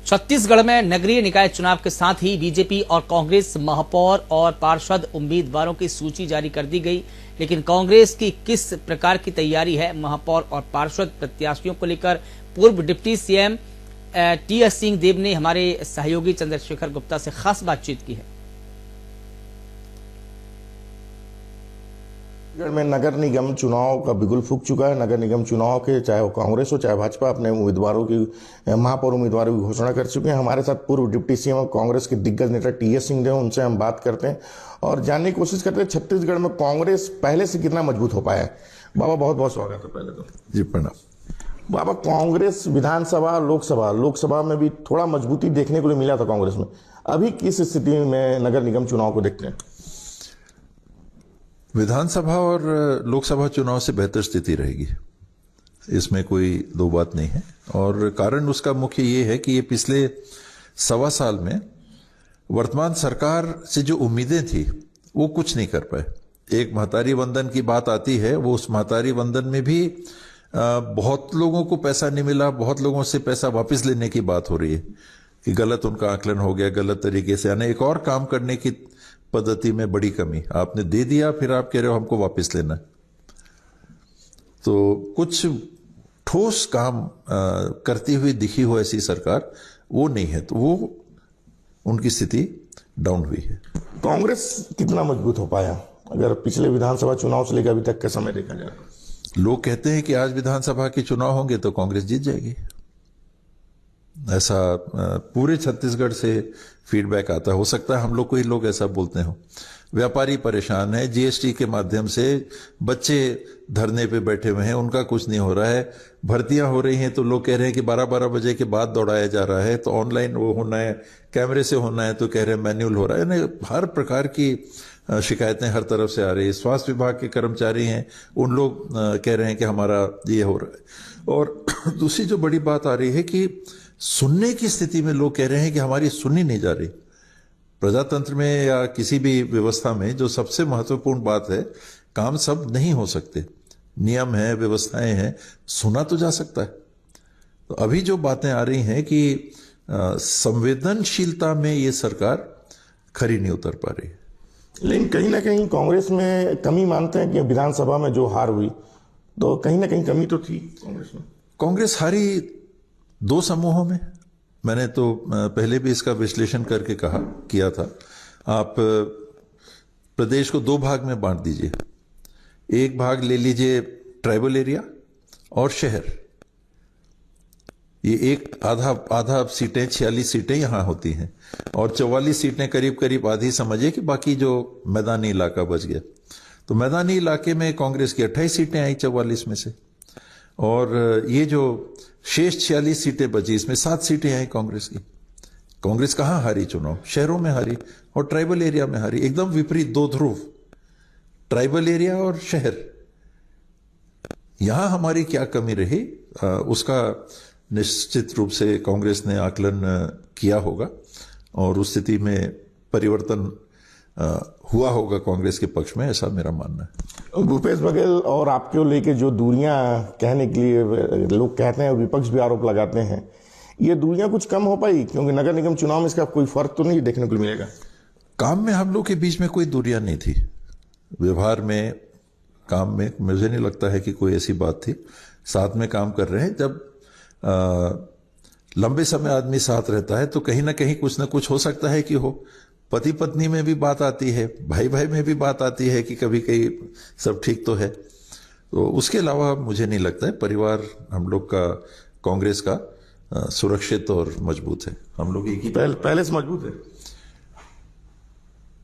छत्तीसगढ़ में नगरीय निकाय चुनाव के साथ ही बीजेपी और कांग्रेस महापौर और पार्षद उम्मीदवारों की सूची जारी कर दी गई। लेकिन कांग्रेस की किस प्रकार की तैयारी है महापौर और पार्षद प्रत्याशियों को लेकर पूर्व डिप्टी सीएम टीएस सिंहदेव ने हमारे सहयोगी चंद्रशेखर गुप्ता से खास बातचीत की है। छत्तीसगढ़ में नगर निगम चुनाव का बिगुल फूंक चुका है। नगर निगम चुनाव के चाहे वो कांग्रेस हो चाहे भाजपा अपने उम्मीदवारों की महापौर उम्मीदवारों की घोषणा कर चुके हैं। हमारे साथ पूर्व डिप्टी सीएम और कांग्रेस के दिग्गज नेता टीएस सिंहदेव, उनसे हम बात करते हैं और जानने की कोशिश करते हैं छत्तीसगढ़ में कांग्रेस पहले से कितना मजबूत हो पाया है। बाबा बहुत बहुत स्वागत है। पहले तो जी प्रणाम। बाबा, कांग्रेस विधानसभा लोकसभा में भी थोड़ा मजबूती देखने को मिला था कांग्रेस में, अभी किस स्थिति में नगर निगम चुनाव को देखते हैं? विधानसभा और लोकसभा चुनाव से बेहतर स्थिति रहेगी, इसमें कोई दो बात नहीं है। और कारण उसका मुख्य ये है कि ये पिछले सवा साल में वर्तमान सरकार से जो उम्मीदें थी वो कुछ नहीं कर पाए। एक महतारी वंदन की बात आती है, वो उस महतारी वंदन में भी बहुत लोगों को पैसा नहीं मिला, बहुत लोगों से पैसा वापस लेने की बात हो रही है कि गलत उनका आकलन हो गया, गलत तरीके से, यानी एक और काम करने की पद्धति में बड़ी कमी। आपने दे दिया, फिर आप कह रहे हो हमको वापस लेना। तो कुछ ठोस काम करती हुई दिखी हो ऐसी सरकार वो नहीं है, तो वो उनकी स्थिति डाउन हुई है। कांग्रेस कितना मजबूत हो पाया अगर पिछले विधानसभा चुनाव से लेकर अभी तक का समय देखा जाए? लोग कहते हैं कि आज विधानसभा के चुनाव होंगे तो कांग्रेस जीत जाएगी, ऐसा पूरे छत्तीसगढ़ से फीडबैक आता है। हो सकता है हम लोग को ही लोग ऐसा बोलते हो। व्यापारी परेशान है, जीएसटी के माध्यम से बच्चे धरने पे बैठे हुए हैं, उनका कुछ नहीं हो रहा है। भर्तियां हो रही हैं तो लोग कह रहे हैं कि 12-12 बजे के बाद दौड़ाया जा रहा है, तो ऑनलाइन वो होना है, कैमरे से होना है तो कह रहे हैं मैन्युअल हो रहा है। यानी हर प्रकार की शिकायतें हर तरफ से आ रही है। स्वास्थ्य विभाग के कर्मचारी हैं, उन लोग कह रहे हैं कि हमारा ये हो रहा है। और दूसरी जो बड़ी बात आ रही है कि सुनने की स्थिति में लोग कह रहे हैं कि हमारी सुनी नहीं जा रही। प्रजातंत्र में या किसी भी व्यवस्था में जो सबसे महत्वपूर्ण बात है, काम सब नहीं हो सकते, नियम है, व्यवस्थाएं हैं, सुना तो जा सकता है। तो अभी जो बातें आ रही हैं कि संवेदनशीलता में ये सरकार खरी नहीं उतर पा रही है। लेकिन कहीं ना कहीं कांग्रेस में कमी मानते हैं कि विधानसभा में जो हार हुई तो कहीं ना कहीं कमी तो थी कांग्रेस में। कांग्रेस हारी दो समूहों में। मैंने तो पहले भी इसका विश्लेषण करके किया था। आप प्रदेश को दो भाग में बांट दीजिए। एक भाग ले लीजिए ट्राइबल एरिया और शहर, ये एक आधा सीटें, 46 सीटें यहां होती हैं और 44 सीटें करीब करीब आधी समझिए कि बाकी जो मैदानी इलाका बच गया। तो मैदानी इलाके में कांग्रेस की 28 सीटें आई 44 में से, और ये जो शेष 46 सीटें बची इसमें 7 सीटें आई कांग्रेस की। कांग्रेस कहां हारी चुनाव? शहरों में हारी और ट्राइबल एरिया में हारी। एकदम विपरीत दो ध्रुव, ट्राइबल एरिया और शहर। यहां हमारी क्या कमी रही उसका निश्चित रूप से कांग्रेस ने आकलन किया होगा और उस स्थिति में परिवर्तन हुआ होगा कांग्रेस के पक्ष में, ऐसा मेरा मानना है। भूपेश बघेल और आपको लेके जो दूरियां कहने के लिए लोग कहते हैं, विपक्ष भी आरोप लगाते हैं, ये दूरियां कुछ कम हो पाई? क्योंकि नगर निगम चुनाव में इसका कोई फर्क तो नहीं देखने को मिलेगा। काम में हम लोग के बीच में कोई दूरियां नहीं थी, व्यवहार में, काम में मुझे नहीं लगता है कि कोई ऐसी बात थी। साथ में काम कर रहे हैं। जब लंबे समय आदमी साथ रहता है तो कहीं ना कहीं कुछ ना कुछ हो सकता है कि हो। पति पत्नी में भी बात आती है, भाई भाई में भी बात आती है कि कभी कहीं सब ठीक तो है। तो उसके अलावा मुझे नहीं लगता है परिवार हम लोग का, कांग्रेस का सुरक्षित और मजबूत है। हम लोग एक ही पहले से मजबूत है।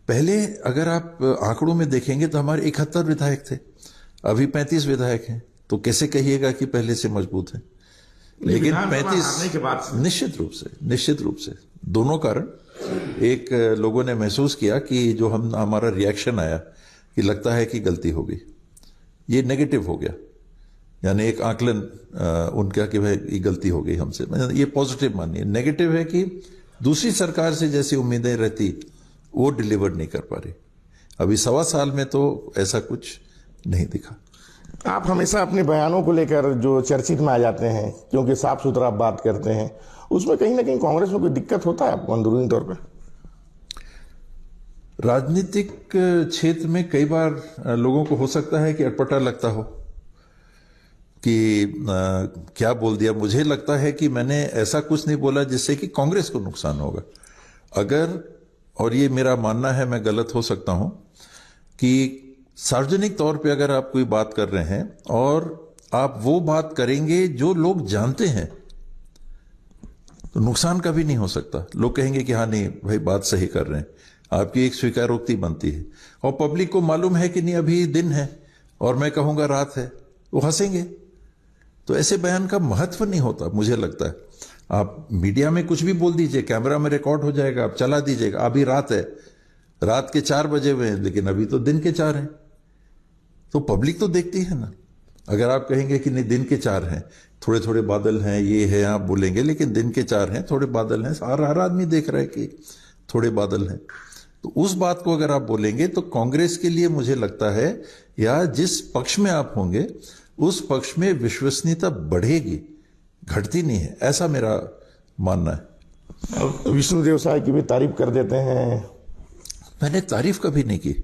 पहले अगर आप आंकड़ों में देखेंगे तो हमारे 71 विधायक थे, अभी 35 विधायक हैं। तो कैसे कहिएगा कि पहले से मजबूत है? लेकिन 35 निश्चित रूप से दोनों कारण। एक, लोगों ने महसूस किया कि जो हमारा रिएक्शन आया कि लगता है कि गलती हो गई, ये नेगेटिव हो गया, यानी एक आकलन उनका कि भाई ये गलती हो गई हमसे, ये पॉजिटिव मानिए। नेगेटिव है कि दूसरी सरकार से जैसी उम्मीदें रहती वो डिलीवर नहीं कर पा रही। अभी सवा साल में तो ऐसा कुछ नहीं दिखा। आप हमेशा अपने बयानों को लेकर जो चर्चित में आ जाते हैं, क्योंकि साफ सुथरा आप बात करते हैं, उसमें कहीं ना कहीं कांग्रेस में कोई दिक्कत होता है आपको अंदरूनी तौर पर? राजनीतिक क्षेत्र में कई बार लोगों को हो सकता है कि अटपटा लगता हो कि क्या बोल दिया। मुझे लगता है कि मैंने ऐसा कुछ नहीं बोला जिससे कि कांग्रेस को नुकसान होगा। अगर, और ये मेरा मानना है, मैं गलत हो सकता हूं, कि सार्वजनिक तौर पे अगर आप कोई बात कर रहे हैं और आप वो बात करेंगे जो लोग जानते हैं, तो नुकसान कभी नहीं हो सकता। लोग कहेंगे कि हाँ नहीं भाई बात सही कर रहे हैं, आपकी एक स्वीकारोक्ति बनती है। और पब्लिक को मालूम है कि नहीं अभी दिन है और मैं कहूंगा रात है, वो हंसेंगे। तो ऐसे बयान का महत्व नहीं होता मुझे लगता है। आप मीडिया में कुछ भी बोल दीजिए, कैमरा में रिकॉर्ड हो जाएगा, आप चला दीजिएगा। अभी रात है, रात के 4 बजे हुए हैं, लेकिन अभी तो दिन के 4 हैं, तो पब्लिक तो देखती है ना। अगर आप कहेंगे कि नहीं दिन के 4 हैं, थोड़े थोड़े बादल हैं, ये है, आप बोलेंगे, लेकिन दिन के 4 हैं, थोड़े बादल हैं, हर आदमी देख रहा है कि थोड़े बादल हैं, तो उस बात को अगर आप बोलेंगे तो कांग्रेस के लिए मुझे लगता है, या जिस पक्ष में आप होंगे उस पक्ष में विश्वसनीयता बढ़ेगी, घटती नहीं है, ऐसा मेरा मानना है। विष्णुदेव साय की भी तारीफ कर देते हैं। मैंने तारीफ कभी नहीं की।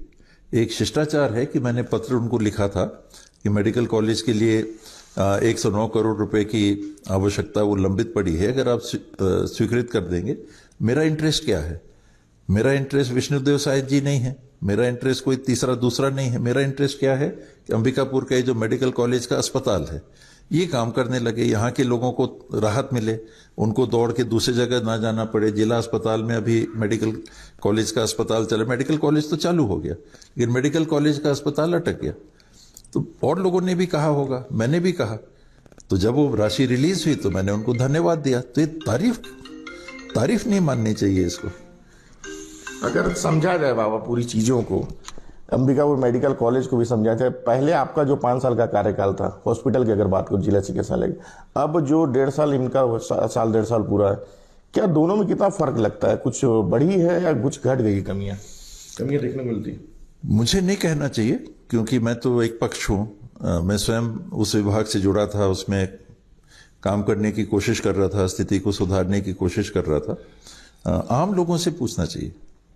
एक शिष्टाचार है कि मैंने पत्र उनको लिखा था कि मेडिकल कॉलेज के लिए 109 करोड़ रुपए की आवश्यकता वो लंबित पड़ी है, अगर आप स्वीकृत कर देंगे। मेरा इंटरेस्ट क्या है? मेरा इंटरेस्ट विष्णुदेव साय जी नहीं है, मेरा इंटरेस्ट कोई तीसरा दूसरा नहीं है। मेरा इंटरेस्ट क्या है कि अंबिकापुर का जो मेडिकल कॉलेज का अस्पताल है ये काम करने लगे, यहाँ के लोगों को राहत मिले, उनको दौड़ के दूसरी जगह ना जाना पड़े। जिला अस्पताल में अभी मेडिकल कॉलेज का अस्पताल चले, मेडिकल कॉलेज तो चालू हो गया लेकिन मेडिकल कॉलेज का अस्पताल अटक गया। तो और लोगों ने भी कहा होगा, मैंने भी कहा, तो जब वो राशि रिलीज हुई तो मैंने उनको धन्यवाद दिया। तो ये तारीफ नहीं माननी चाहिए इसको। अगर समझा जाए बाबा पूरी चीजों को, अंबिकापुर मेडिकल कॉलेज को भी समझा जाए, पहले आपका जो 5 साल का कार्यकाल था हॉस्पिटल की अगर बात करो, जिला चिकित्सालय, अब जो 1.5 साल, इनका साल 1.5 साल पूरा है, क्या दोनों में कितना फर्क लगता है? कुछ बढ़ी है या कुछ घट गई? कमियां देखने को मिलती? मुझे नहीं कहना चाहिए, क्योंकि मैं तो एक पक्ष हूं, मैं स्वयं उस विभाग से जुड़ा था, उसमें काम करने की कोशिश कर रहा था, स्थिति को सुधारने की कोशिश कर रहा था। आम लोगों से पूछना चाहिए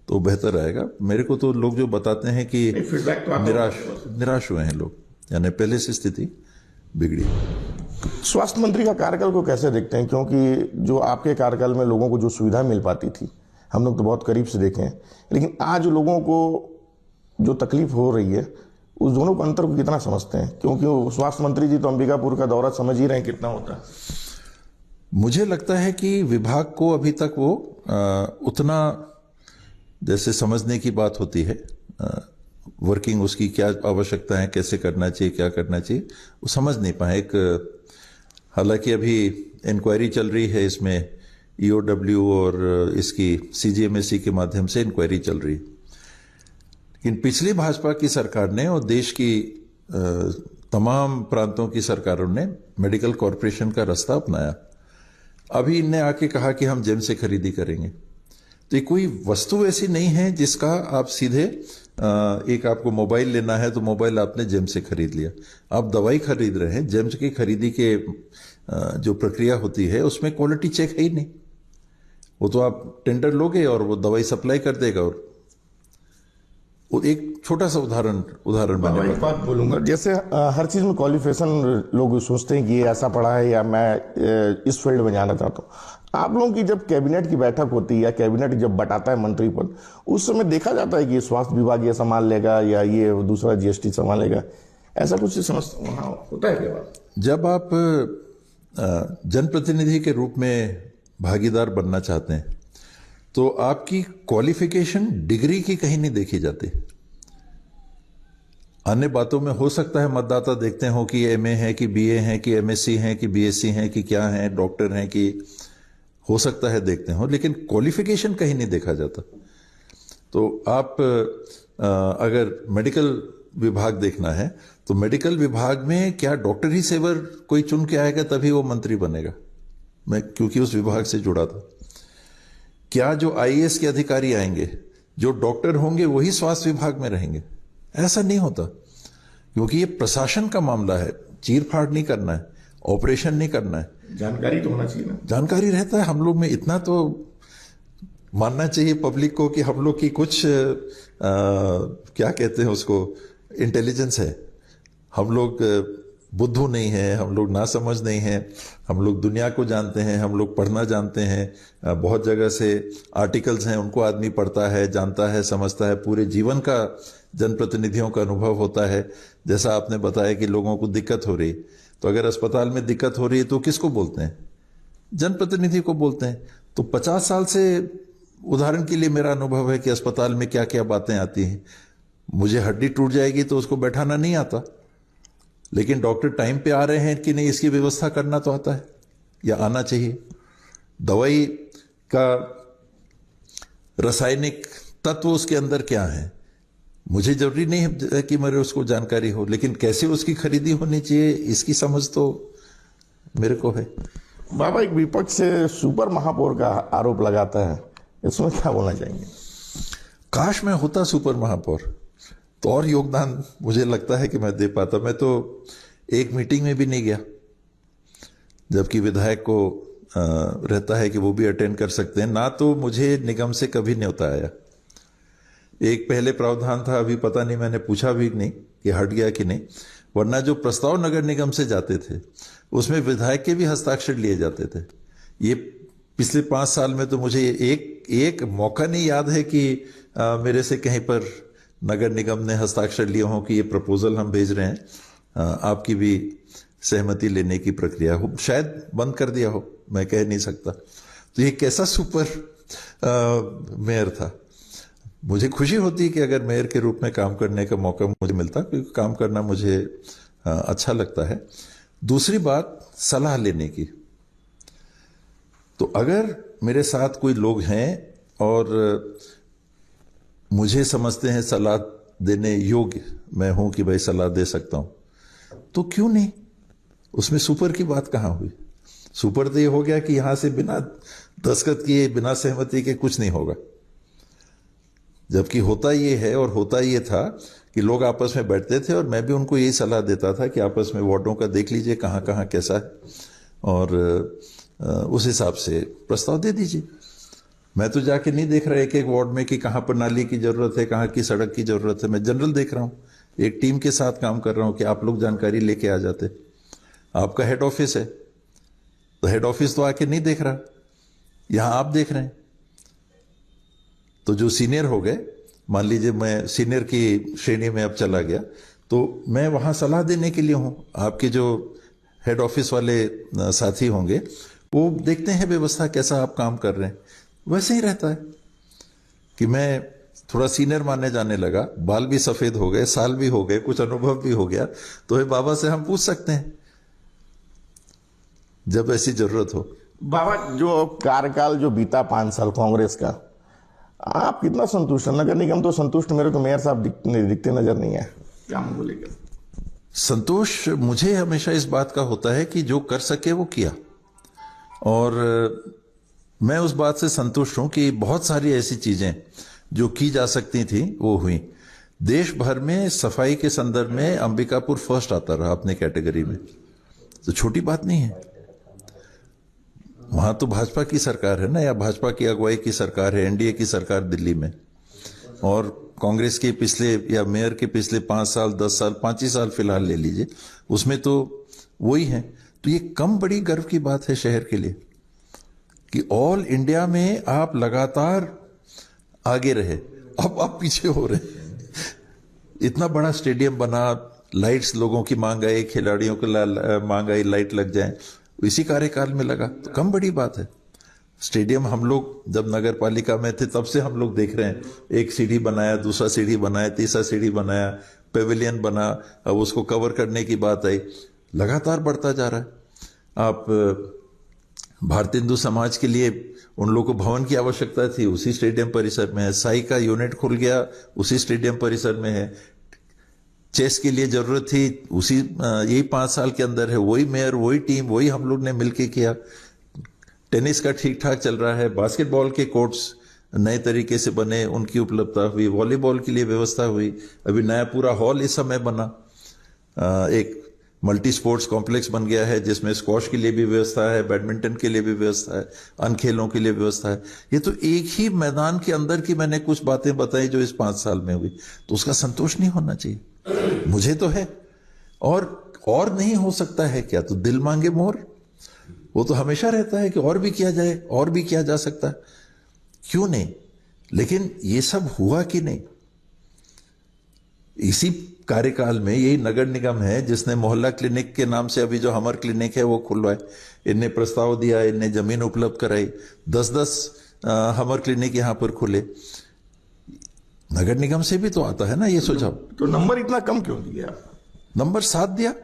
तो बेहतर रहेगा। मेरे को तो लोग जो बताते हैं कि निराश हुए हैं लोग, यानी पहले से स्थिति बिगड़ी। स्वास्थ्य मंत्री का कार्यकाल को कैसे देखते हैं? क्योंकि जो आपके कार्यकाल में लोगों को जो सुविधा मिल पाती थी, हम लोग तो बहुत करीब से देखे हैं, लेकिन आज लोगों को जो तकलीफ हो रही है, उस दोनों को अंतर को कितना समझते हैं? क्योंकि स्वास्थ्य मंत्री जी तो अंबिकापुर का दौरा समझ ही रहे हैं कितना होता है। मुझे लगता है कि विभाग को अभी तक वो उतना, जैसे समझने की बात होती है, वर्किंग उसकी क्या आवश्यकता है, कैसे करना चाहिए, क्या करना चाहिए, वो समझ नहीं पाए। हालांकि अभी इंक्वायरी चल रही है, इसमें EOW और इसकी CGMSE के माध्यम से इंक्वायरी चल रही है। लेकिन पिछली भाजपा की सरकार ने और देश की तमाम प्रांतों की सरकारों ने मेडिकल कॉरपोरेशन का रास्ता अपनाया। अभी इनने आके कहा कि हम जेम से खरीदी करेंगे, तो ये कोई वस्तु ऐसी नहीं है जिसका आप सीधे, एक आपको मोबाइल लेना है तो मोबाइल आपने जेम से खरीद लिया। आप दवाई खरीद रहे हैं, जेम की खरीदी के जो प्रक्रिया होती है उसमें क्वालिटी चेक है ही नहीं। वो तो आप टेंडर लोगे और वो दवाई सप्लाई कर देगा। और एक छोटा सा उदाहरण मैंने एक बात बोलूंगा, जैसे हर चीज में क्वालिफिकेशन लोग सोचते हैं कि ये ऐसा पढ़ा है या मैं इस फील्ड में जाना चाहता हूँ। आप लोगों की जब कैबिनेट की बैठक होती है या कैबिनेट जब बटाता है मंत्री पद, उस समय देखा जाता है कि स्वास्थ्य विभाग ये संभाल लेगा या ये दूसरा GST संभालेगा, ऐसा कुछ समझ वहां होता है क्या? जब आप जनप्रतिनिधि के रूप में भागीदार बनना चाहते हैं तो आपकी क्वालिफिकेशन डिग्री की कहीं नहीं देखी जाती। अन्य बातों में हो सकता है मतदाता देखते हो कि MA है कि BA है कि MSc है कि BSc है कि क्या है, डॉक्टर हैं कि, हो सकता है देखते हो, लेकिन क्वालिफिकेशन कहीं नहीं देखा जाता। तो आप अगर मेडिकल विभाग देखना है तो मेडिकल विभाग में क्या डॉक्टर ही सेवर कोई चुन के आएगा तभी वो मंत्री बनेगा? मैं क्योंकि उस विभाग से जुड़ा था। क्या जो IAS के अधिकारी आएंगे, जो डॉक्टर होंगे वही स्वास्थ्य विभाग में रहेंगे? ऐसा नहीं होता। क्योंकि ये प्रशासन का मामला है, चीर फाड़ नहीं करना है, ऑपरेशन नहीं करना है। जानकारी तो होना चाहिए ना। जानकारी रहता है हम लोग में, इतना तो मानना चाहिए पब्लिक को कि हम लोग की कुछ क्या कहते हैं उसको, इंटेलिजेंस है। हम लोग बुद्धू नहीं है, हम लोग नासमझ नहीं है, हम लोग दुनिया को जानते हैं, हम लोग पढ़ना जानते हैं। बहुत जगह से आर्टिकल्स हैं, उनको आदमी पढ़ता है, जानता है, समझता है। पूरे जीवन का जनप्रतिनिधियों का अनुभव होता है। जैसा आपने बताया कि लोगों को दिक्कत हो रही, तो अगर अस्पताल में दिक्कत हो रही है तो किसको बोलते हैं? जनप्रतिनिधि को बोलते हैं। तो 50 साल से उदाहरण के लिए मेरा अनुभव है कि अस्पताल में क्या क्या बातें आती हैं। मुझे हड्डी टूट जाएगी तो उसको बैठाना नहीं आता, लेकिन डॉक्टर टाइम पे आ रहे हैं कि नहीं, इसकी व्यवस्था करना तो आता है या आना चाहिए। दवाई का रासायनिक तत्व उसके अंदर क्या है, मुझे जरूरी नहीं है कि मेरे उसको जानकारी हो, लेकिन कैसे उसकी खरीदी होनी चाहिए इसकी समझ तो मेरे को है। बाबा, एक विपक्ष से सुपर महापौर का आरोप लगाता है, इसमें क्या बोलना चाहेंगे? काश मैं होता सुपर महापौर तो और योगदान मुझे लगता है कि मैं दे पाता। मैं तो एक मीटिंग में भी नहीं गया, जबकि विधायक को रहता है कि वो भी अटेंड कर सकते हैं। ना तो मुझे निगम से कभी न्योता आया। एक पहले प्रावधान था, अभी पता नहीं, मैंने पूछा भी नहीं कि हट गया कि नहीं, वरना जो प्रस्ताव नगर निगम से जाते थे उसमें विधायक के भी हस्ताक्षर लिए जाते थे। ये पिछले 5 साल में तो मुझे एक मौका नहीं याद है कि मेरे से कहीं पर नगर निगम ने हस्ताक्षर लिए हों कि ये प्रपोजल हम भेज रहे हैं, आपकी भी सहमति लेने की प्रक्रिया हो। शायद बंद कर दिया हो, मैं कह नहीं सकता। तो ये कैसा सुपर मेयर था। मुझे खुशी होती कि अगर मेयर के रूप में काम करने का मौका मुझे मिलता, क्योंकि काम करना मुझे अच्छा लगता है। दूसरी बात, सलाह लेने की। तो अगर मेरे साथ कोई लोग हैं और मुझे समझते हैं सलाह देने योग्य मैं हूं कि भाई सलाह दे सकता हूं, तो क्यों नहीं? उसमें सुपर की बात कहां हुई? सुपर तो ये हो गया कि यहां से बिना दस्तखत किए, बिना सहमति के कुछ नहीं होगा। जबकि होता ये है और होता ये था कि लोग आपस में बैठते थे और मैं भी उनको यही सलाह देता था कि आपस में वार्डों का देख लीजिए कहां कहां कैसा है और उस हिसाब से प्रस्ताव दे दीजिए। मैं तो जाके नहीं देख रहा एक एक वार्ड में कि कहां पर नाली की जरूरत है, कहां की सड़क की जरूरत है। मैं जनरल देख रहा हूं, एक टीम के साथ काम कर रहा हूं कि आप लोग जानकारी लेके आ जाते। आपका हेड ऑफिस है तो हेड ऑफिस तो आके नहीं देख रहा, यहां आप देख रहे हैं। तो जो सीनियर हो गए, मान लीजिए मैं सीनियर की श्रेणी में अब चला गया, तो मैं वहां सलाह देने के लिए हूं। आपके जो हेड ऑफिस वाले साथी होंगे वो देखते हैं व्यवस्था कैसा आप काम कर रहे हैं। वैसे ही रहता है कि मैं थोड़ा सीनियर मानने जाने लगा, बाल भी सफेद हो गए, साल भी हो गए, कुछ अनुभव भी हो गया, तो ये बाबा से हम पूछ सकते हैं जब ऐसी जरूरत हो। बाबा, जो कार्यकाल जो बीता 5 साल कांग्रेस का, आप कितना संतुष्ट हैं? नगर निगम तो संतुष्ट, मेरे को मेयर साहब दिखते नजर नहीं है, क्या बोलेगा? संतोष मुझे हमेशा इस बात का होता है कि जो कर सके वो किया, और मैं उस बात से संतुष्ट हूं कि बहुत सारी ऐसी चीजें जो की जा सकती थी वो हुई। देश भर में सफाई के संदर्भ में अंबिकापुर फर्स्ट आता रहा अपने कैटेगरी में, तो छोटी बात नहीं है। वहां तो भाजपा की सरकार है ना, या भाजपा की अगुवाई की सरकार है, एनडीए की सरकार दिल्ली में, और कांग्रेस के पिछले या मेयर के पिछले 5 साल 10 साल 5 ही साल फिलहाल ले लीजिए, उसमें तो वही है। तो ये कम बड़ी गर्व की बात है शहर के लिए कि ऑल इंडिया में आप लगातार आगे रहे, अब आप पीछे हो रहे। इतना बड़ा स्टेडियम बना, लाइट्स लोगों की मांग आई, खिलाड़ियों को मांग आई, लाइट लग जाए, इसी कार्यकाल में लगा, तो कम बड़ी बात है। स्टेडियम हम लोग जब नगर पालिका में थे तब से हम लोग देख रहे हैं, एक सीढ़ी बनाया, दूसरा सीढ़ी बनाया, तीसरा सीढ़ी बनाया, पेविलियन बना, अब उसको कवर करने की बात आई, लगातार बढ़ता जा रहा है। आप भारतीय हिंदू समाज के लिए उन लोगों को भवन की आवश्यकता थी, उसी स्टेडियम परिसर में है। साई का यूनिट खुल गया, उसी स्टेडियम परिसर में है। चेस के लिए जरूरत थी, उसी यही 5 साल के अंदर है। वही मेयर, वही टीम, वही हम लोग ने मिलके किया। टेनिस का ठीक ठाक चल रहा है, बास्केटबॉल के कोर्ट्स नए तरीके से बने, उनकी उपलब्धता हुई, वॉलीबॉल के लिए व्यवस्था हुई, अभी नया पूरा हॉल इस समय बना। एक मल्टी स्पोर्ट्स कॉम्प्लेक्स बन गया है जिसमें स्क्वॉश के लिए भी व्यवस्था है, बैडमिंटन के लिए भी व्यवस्था है, अन्य खेलों के लिए व्यवस्था है। ये तो एक ही मैदान के अंदर की मैंने कुछ बातें बताई जो इस 5 साल में हुई, तो उसका संतोष नहीं होना चाहिए? मुझे तो है। और नहीं हो सकता है क्या? तो दिल मांगे मोर, वो तो हमेशा रहता है कि और भी किया जाए, और भी किया जा सकता है, क्यों नहीं? लेकिन ये सब हुआ कि नहीं? इसी कार्यकाल में यही नगर निगम है जिसने मोहल्ला क्लिनिक के नाम से अभी जो हमर क्लिनिक है वो खुलवाए, इनने प्रस्ताव दिया, इनने जमीन उपलब्ध कराई, 10-10 हमर क्लिनिक यहां पर खुले। नगर निगम से भी तो आता है ना ये सुझाव। तो नंबर इतना कम क्यों दिया? नंबर 7 दिया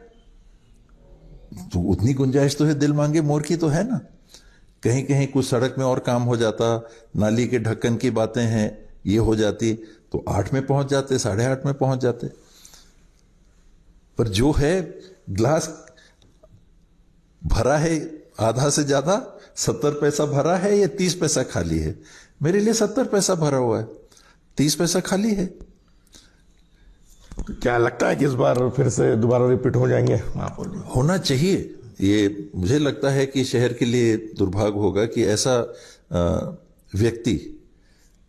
तो उतनी गुंजाइश तो है, दिल मांगे मोर की तो है ना। कहीं कहीं कुछ सड़क में और काम हो जाता, नाली के ढक्कन की बातें हैं, ये हो जाती तो 8 में पहुंच जाते, 8:30 में पहुंच जाते। पर जो है ग्लास भरा है आधा से ज्यादा, 70 पैसा भरा है या 30 पैसा खाली है? मेरे लिए 70 पैसा भरा हुआ है, 30 पैसा खाली है। तो क्या लगता है कि इस बार फिर से दोबारा रिपीट हो जाएंगे महापौर? होना चाहिए। ये मुझे लगता है कि शहर के लिए दुर्भाग्य होगा कि ऐसा व्यक्ति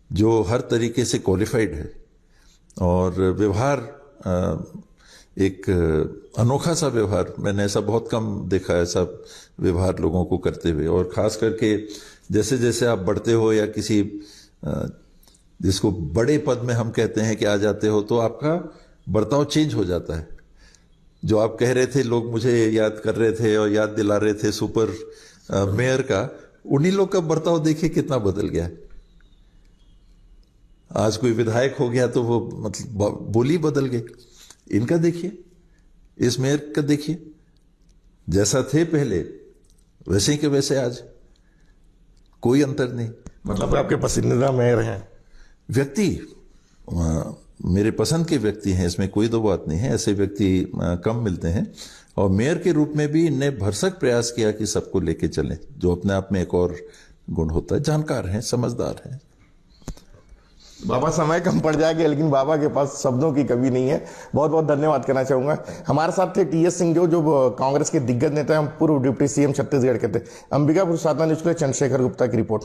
जो हर तरीके से क्वालिफाइड है और व्यवहार एक अनोखा सा व्यवहार, मैंने ऐसा बहुत कम देखा है, ऐसा व्यवहार लोगों को करते हुए। और खास करके जैसे जैसे आप बढ़ते हो या किसी जिसको बड़े पद में हम कहते हैं कि आ जाते हो, तो आपका बर्ताव चेंज हो जाता है। जो आप कह रहे थे, लोग मुझे याद कर रहे थे और याद दिला रहे थे सुपर मेयर का, उन्हीं लोग का बर्ताव देखिए कितना बदल गया है। आज कोई विधायक हो गया तो वो मतलब बोली बदल गई। इनका देखिए, इस मेयर का देखिए, जैसा थे पहले वैसे ही के वैसे आज, कोई अंतर नहीं। मतलब आपके पसंदीदा मेयर हैं? व्यक्ति मेरे पसंद के व्यक्ति हैं, इसमें कोई दो बात नहीं है। ऐसे व्यक्ति कम मिलते हैं और मेयर के रूप में भी इनने भरसक प्रयास किया कि सबको लेके चलें, जो अपने आप में एक और गुण होता है। जानकार हैं, समझदार हैं। बाबा, समय कम पड़ जाएगा लेकिन बाबा के पास शब्दों की कमी नहीं है। बहुत बहुत धन्यवाद करना चाहूंगा। हमारे साथ थे टीएस सिंह जो कांग्रेस के दिग्गज नेता हैं, पूर्व डिप्टी सीएम छत्तीसगढ़ के थे। अंबिकापुर साधना न्यूज के लिए चंद्रशेखर गुप्ता की रिपोर्ट।